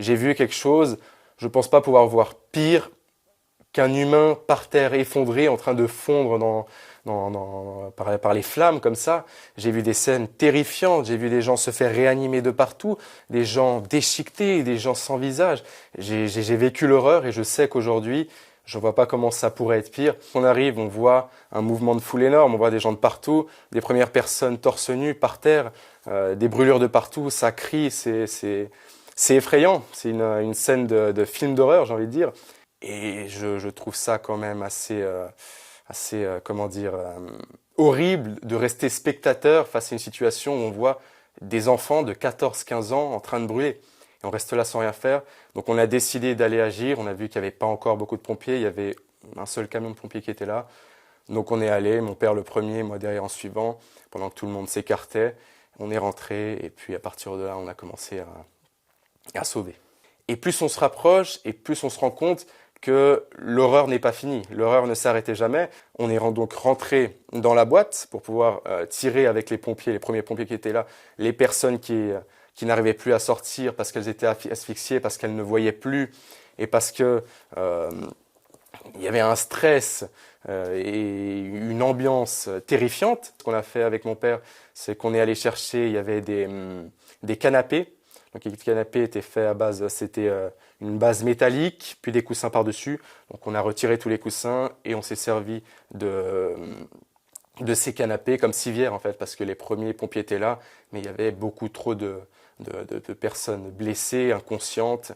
j'ai vu quelque chose, je pense pas pouvoir voir pire qu'un humain par terre effondré en train de fondre par les flammes comme ça. J'ai vu des scènes terrifiantes, j'ai vu des gens se faire réanimer de partout, des gens déchiquetés, des gens sans visage. J'ai vécu l'horreur et je sais qu'aujourd'hui, je ne vois pas comment ça pourrait être pire. On arrive, on voit un mouvement de foule énorme, on voit des gens de partout, des premières personnes torse nu par terre, des brûlures de partout, ça crie, c'est effrayant. C'est une scène de film d'horreur, j'ai envie de dire. Et je trouve ça quand même assez comment dire, horrible de rester spectateur face à une situation où on voit des enfants de 14-15 ans en train de brûler. Et on reste là sans rien faire. Donc on a décidé d'aller agir. On a vu qu'il n'y avait pas encore beaucoup de pompiers. Il y avait un seul camion de pompiers qui était là. Donc on est allé, mon père le premier, moi derrière en suivant, pendant que tout le monde s'écartait. On est rentré et puis à partir de là, on a commencé à sauver. Et plus on se rapproche et plus on se rend compte que l'horreur n'est pas finie. L'horreur ne s'arrêtait jamais. On est donc rentré dans la boîte pour pouvoir tirer avec les pompiers, les premiers pompiers qui étaient là, les personnes qui n'arrivaient plus à sortir parce qu'elles étaient asphyxiées, parce qu'elles ne voyaient plus et parce que il y avait un stress et une ambiance terrifiante. Ce qu'on a fait avec mon père, c'est qu'on est allé chercher, il y avait des canapés. Donc les canapés étaient faits à base, c'était une base métallique, puis des coussins par-dessus. Donc on a retiré tous les coussins et on s'est servi de ces canapés comme civière en fait, parce que les premiers pompiers étaient là, mais il y avait beaucoup trop de personnes blessées, inconscientes.